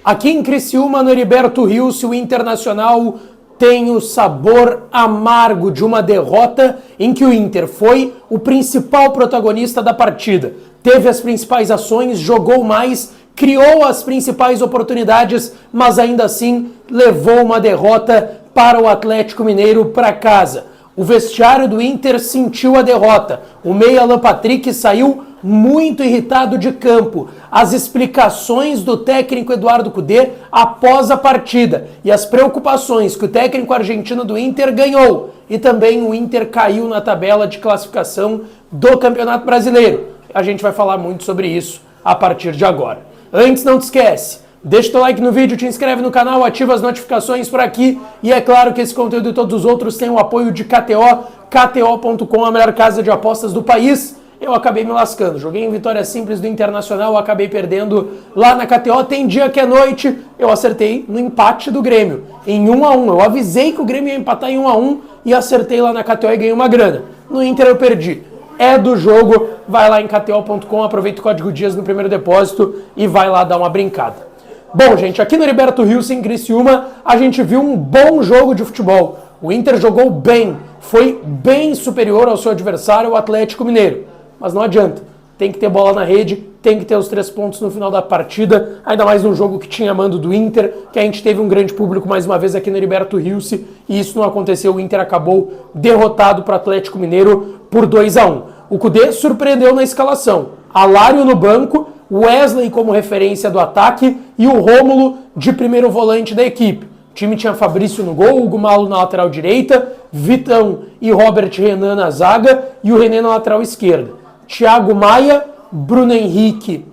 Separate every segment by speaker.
Speaker 1: Aqui em Criciúma, no Heriberto Rios, o Internacional tem o sabor amargo de uma derrota em que o Inter foi o principal protagonista da partida. Teve as principais ações, jogou mais, criou as principais oportunidades, mas ainda assim levou uma derrota para o Atlético Mineiro para casa. O vestiário do Inter sentiu a derrota. O meia Alan Patrick saiu muito irritado de campo. As explicações do técnico Eduardo Cudê após a partida e as preocupações que o técnico argentino do Inter ganhou. E também o Inter caiu na tabela de classificação do Campeonato Brasileiro. A gente vai falar muito sobre isso a partir de agora. Antes, não te esquece, deixa o teu like no vídeo, te inscreve no canal, ativa as notificações por aqui. E é claro que esse conteúdo e todos os outros têm o apoio de KTO, KTO.com, a melhor casa de apostas do país. Eu acabei me lascando, joguei em vitória simples do Internacional, acabei perdendo lá na KTO. Tem dia que é noite, eu acertei no empate do Grêmio, em 1-1. Eu avisei que o Grêmio ia empatar em 1-1 e acertei lá na KTO e ganhei uma grana. No Inter eu perdi. É do jogo, vai lá em KTO.com, aproveita o código DIAS no primeiro depósito e vai lá dar uma brincada. Bom, gente, aqui no Heriberto Rios, em Criciúma, a gente viu um bom jogo de futebol. O Inter jogou bem, foi bem superior ao seu adversário, o Atlético Mineiro. Mas não adianta, tem que ter bola na rede, tem que ter os 3 pontos no final da partida, ainda mais num jogo que tinha mando do Inter, que a gente teve um grande público mais uma vez aqui no Heriberto Rios, e isso não aconteceu, o Inter acabou derrotado para o Atlético Mineiro por 2-1. O Cudê surpreendeu na escalação, Alário no banco, Wesley como referência do ataque e o Rômulo de primeiro volante da equipe. O time tinha Fabrício no gol, Hugo Malo na lateral direita, Vitão e Robert Renan na zaga e o René na lateral esquerda. Thiago Maia, Bruno Henrique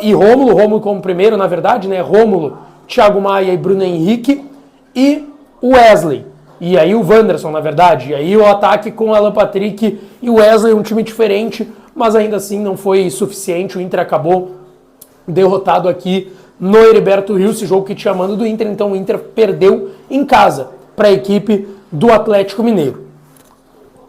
Speaker 1: e Rômulo como primeiro, na verdade, né? Rômulo, Thiago Maia e Bruno Henrique e o Wesley. E aí o Wanderson, na verdade. E aí o ataque com o Alan Patrick e o Wesley, um time diferente, mas ainda assim não foi suficiente. O Inter acabou derrotado aqui no Heriberto Rios, esse jogo que tinha mando do Inter. Então o Inter perdeu em casa para a equipe do Atlético Mineiro.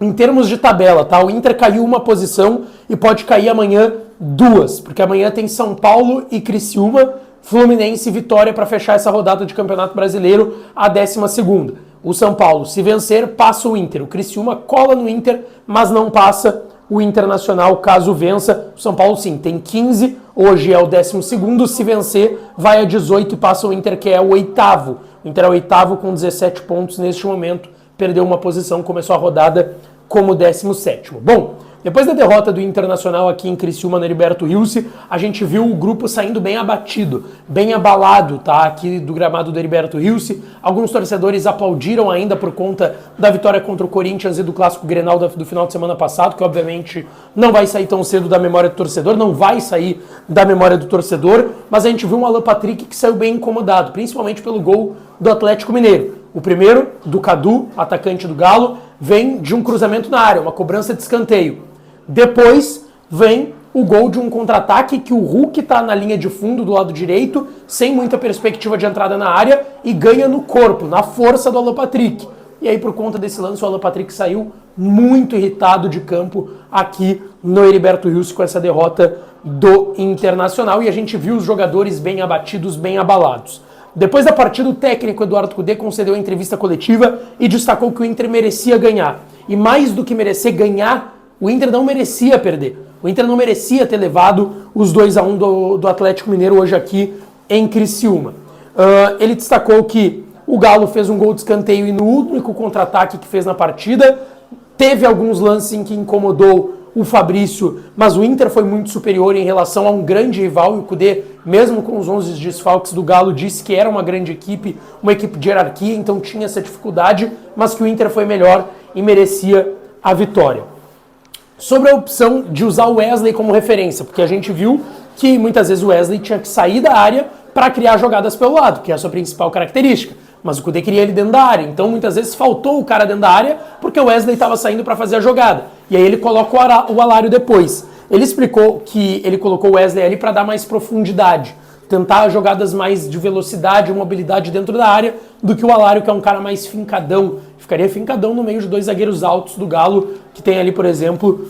Speaker 1: Em termos de tabela, tá? O Inter caiu uma posição e pode cair amanhã 2, porque amanhã tem São Paulo e Criciúma, Fluminense e Vitória para fechar essa rodada de Campeonato Brasileiro, a 12ª. O São Paulo, se vencer, passa o Inter. O Criciúma cola no Inter, mas não passa o Internacional caso vença. O São Paulo, sim, tem 15, hoje é o 12º. Se vencer, vai a 18 e passa o Inter, que é o 8º. O Inter é o 8º com 17 pontos neste momento. Perdeu uma posição, começou a rodada como 17º. Bom, depois da derrota do Internacional aqui em Criciúma, no Heriberto Rios, a gente viu o grupo saindo bem abatido, bem abalado, tá? Aqui do gramado do Heriberto Rios. Alguns torcedores aplaudiram ainda por conta da vitória contra o Corinthians e do Clássico Grenal do final de semana passado, que obviamente não vai sair tão cedo da memória do torcedor, não vai sair da memória do torcedor, mas a gente viu um Alan Patrick que saiu bem incomodado, principalmente pelo gol do Atlético Mineiro. O primeiro, do Cadu, atacante do Galo, vem de um cruzamento na área, uma cobrança de escanteio. Depois vem o gol de um contra-ataque que o Hulk está na linha de fundo do lado direito, sem muita perspectiva de entrada na área, e ganha no corpo, na força do Alan Patrick. E aí, por conta desse lance, o Alan Patrick saiu muito irritado de campo aqui no Heriberto Rios com essa derrota do Internacional. E a gente viu os jogadores bem abatidos, bem abalados. Depois da partida, o técnico Eduardo Cudê concedeu a entrevista coletiva e destacou que o Inter merecia ganhar. E mais do que merecer ganhar, o Inter não merecia perder. O Inter não merecia ter levado os 2-1 do Atlético Mineiro hoje aqui em Criciúma. Ele destacou que o Galo fez um gol de escanteio e no único contra-ataque que fez na partida. Teve alguns lances em que incomodou o Fabrício, mas o Inter foi muito superior em relação a um grande rival, e o Cudê, mesmo com os 11 desfalques do Galo, disse que era uma grande equipe, uma equipe de hierarquia, então tinha essa dificuldade, mas que o Inter foi melhor e merecia a vitória. Sobre a opção de usar o Wesley como referência, porque a gente viu que muitas vezes o Wesley tinha que sair da área para criar jogadas pelo lado, que é a sua principal característica. Mas o Cudê queria ele dentro da área, então muitas vezes faltou o cara dentro da área porque o Wesley estava saindo para fazer a jogada. E aí ele coloca o Alário depois. Ele explicou que ele colocou o Wesley ali para dar mais profundidade, tentar jogadas mais de velocidade e mobilidade dentro da área do que o Alário, que é um cara mais fincadão. Ficaria fincadão no meio de 2 zagueiros altos do Galo, que tem ali, por exemplo,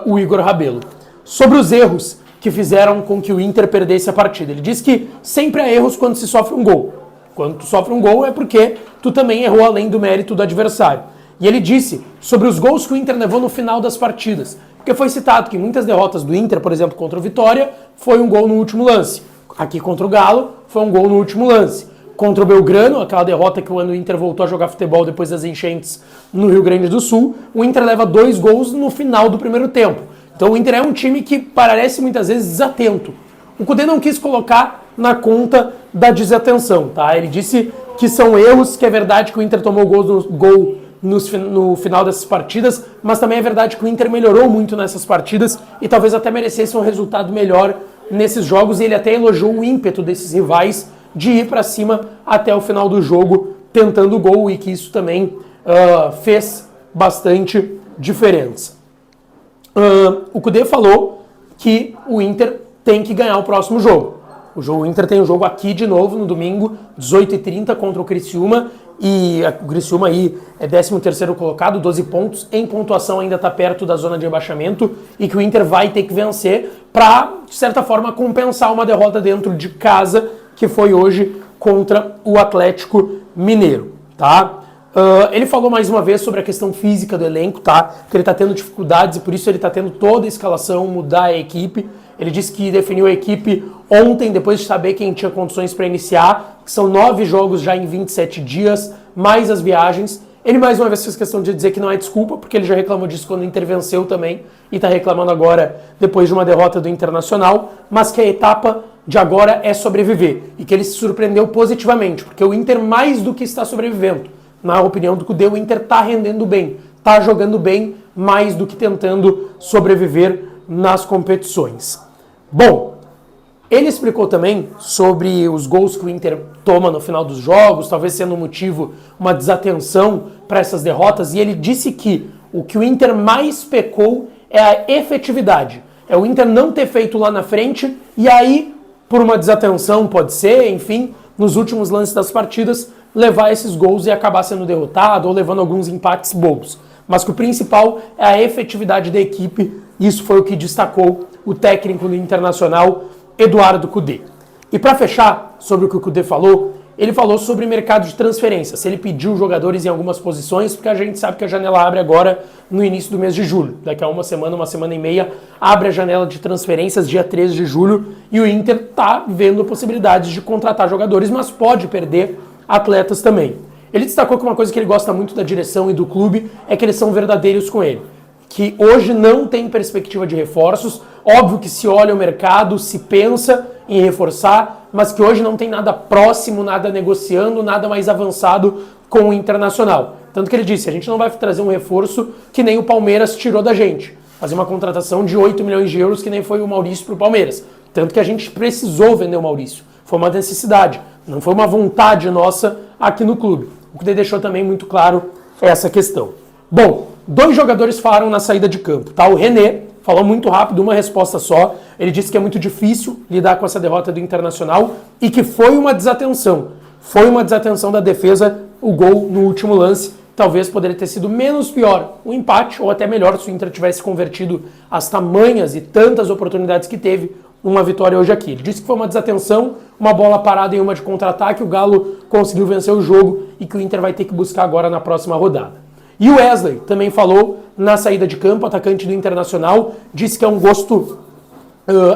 Speaker 1: o Igor Rabelo. Sobre os erros, que fizeram com que o Inter perdesse a partida. Ele diz que sempre há erros quando se sofre um gol. Quando tu sofre um gol é porque tu também errou além do mérito do adversário. E ele disse sobre os gols que o Inter levou no final das partidas. Porque foi citado que muitas derrotas do Inter, por exemplo, contra o Vitória, foi um gol no último lance. Aqui contra o Galo, foi um gol no último lance. Contra o Belgrano, aquela derrota que quando o Inter voltou a jogar futebol depois das enchentes no Rio Grande do Sul, o Inter leva 2 gols no final do primeiro tempo. Então o Inter é um time que parece muitas vezes desatento. O Kudê não quis colocar na conta da desatenção, tá? Ele disse que são erros, que é verdade que o Inter tomou gol no final dessas partidas, mas também é verdade que o Inter melhorou muito nessas partidas e talvez até merecesse um resultado melhor nesses jogos, e ele até elogiou o ímpeto desses rivais de ir para cima até o final do jogo tentando o gol, e que isso também fez bastante diferença. O Kudê falou que o Inter tem que ganhar o próximo jogo. O Inter tem um jogo aqui de novo no domingo, 18h30 contra o Criciúma, e o Criciúma aí é 13º colocado, 12 pontos, em pontuação ainda está perto da zona de rebaixamento, e que o Inter vai ter que vencer para, de certa forma, compensar uma derrota dentro de casa, que foi hoje contra o Atlético Mineiro, tá? Ele falou mais uma vez sobre a questão física do elenco, tá? Que ele está tendo dificuldades e por isso ele está tendo toda a escalação, mudar a equipe. Ele disse que definiu a equipe ontem, depois de saber quem tinha condições para iniciar, que são 9 jogos já em 27 dias, mais as viagens. Ele mais uma vez fez questão de dizer que não é desculpa, porque ele já reclamou disso quando o Inter venceu também, e está reclamando agora depois de uma derrota do Internacional, mas que a etapa de agora é sobreviver, e que ele se surpreendeu positivamente, porque o Inter mais do que está sobrevivendo. Na opinião do Kudê, o Inter está rendendo bem, está jogando bem, mais do que tentando sobreviver nas competições. Bom, ele explicou também sobre os gols que o Inter toma no final dos jogos, talvez sendo um motivo, uma desatenção para essas derrotas, e ele disse que o Inter mais pecou é a efetividade. É o Inter não ter feito lá na frente, e aí, por uma desatenção, pode ser, enfim, nos últimos lances das partidas, levar esses gols e acabar sendo derrotado ou levando alguns empates bobos. Mas que o principal é a efetividade da equipe, isso foi o que destacou o técnico do Internacional, Eduardo Kudê. E para fechar sobre o que o Kudê falou, ele falou sobre mercado de transferências. Ele pediu jogadores em algumas posições, porque a gente sabe que a janela abre agora no início do mês de julho. Daqui a uma semana e meia, abre a janela de transferências, dia 13 de julho, e o Inter está vendo possibilidades de contratar jogadores, mas pode perder atletas também. Ele destacou que uma coisa que ele gosta muito da direção e do clube é que eles são verdadeiros com ele. Que hoje não tem perspectiva de reforços, óbvio que se olha o mercado, se pensa em reforçar, mas que hoje não tem nada próximo, nada negociando, nada mais avançado com o Internacional. Tanto que ele disse, a gente não vai trazer um reforço que nem o Palmeiras tirou da gente. Fazer uma contratação de 8 milhões de euros que nem foi o Maurício para o Palmeiras. Tanto que a gente precisou vender o Maurício. Foi uma necessidade, não foi uma vontade nossa aqui no clube. O que deixou também muito claro essa questão. Bom, 2 jogadores falaram na saída de campo, tá? O René falou muito rápido, uma resposta só. Ele disse que é muito difícil lidar com essa derrota do Internacional e que foi uma desatenção. Foi uma desatenção da defesa, o gol no último lance. Talvez poderia ter sido menos pior o empate, ou até melhor se o Inter tivesse convertido as tamanhas e tantas oportunidades que teve uma vitória hoje aqui. Ele disse que foi uma desatenção, uma bola parada em uma de contra-ataque, o Galo conseguiu vencer o jogo e que o Inter vai ter que buscar agora na próxima rodada. E o Wesley também falou na saída de campo, atacante do Internacional, disse que é um gosto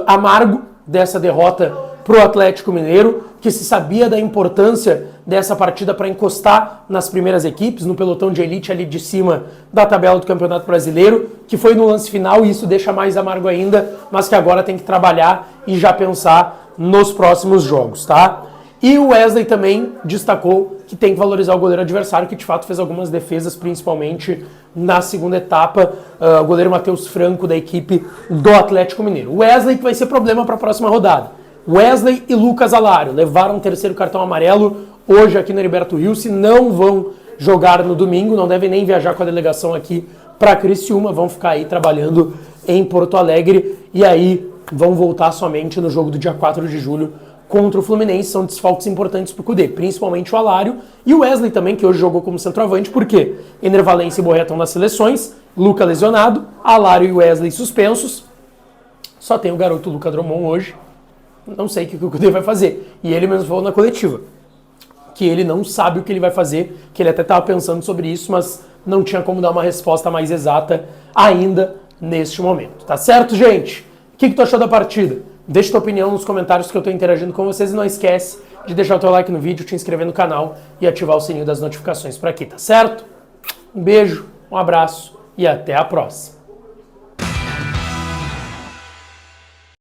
Speaker 1: amargo dessa derrota para o Atlético Mineiro, que se sabia da importância dessa partida para encostar nas primeiras equipes, no pelotão de elite ali de cima da tabela do Campeonato Brasileiro, que foi no lance final e isso deixa mais amargo ainda, mas que agora tem que trabalhar e já pensar nos próximos jogos, tá? E o Wesley também destacou que tem que valorizar o goleiro adversário, que de fato fez algumas defesas, principalmente na segunda etapa, o goleiro Matheus Franco da equipe do Atlético Mineiro. O Wesley que vai ser problema para a próxima rodada. Wesley e Lucas Alário levaram o 3º cartão amarelo hoje aqui no Heriberto Rios, não vão jogar no domingo, não devem nem viajar com a delegação aqui para Criciúma, vão ficar aí trabalhando em Porto Alegre e aí vão voltar somente no jogo do dia 4 de julho contra o Fluminense. São desfalques importantes para o Kudê, principalmente o Alário e o Wesley também, que hoje jogou como centroavante, porque Ener Valencia e Borré estão nas seleções, Luca lesionado, Alário e Wesley suspensos. Só tem o garoto Luka Drummond hoje. Não sei o que o Kudê vai fazer. E ele mesmo falou na coletiva que ele não sabe o que ele vai fazer, que ele até estava pensando sobre isso, mas não tinha como dar uma resposta mais exata ainda neste momento. Tá certo, gente? O que tu achou da partida? Deixa tua opinião nos comentários que eu estou interagindo com vocês e não esquece de deixar o teu like no vídeo, te inscrever no canal e ativar o sininho das notificações por aqui, tá certo? Um beijo, um abraço e até a próxima.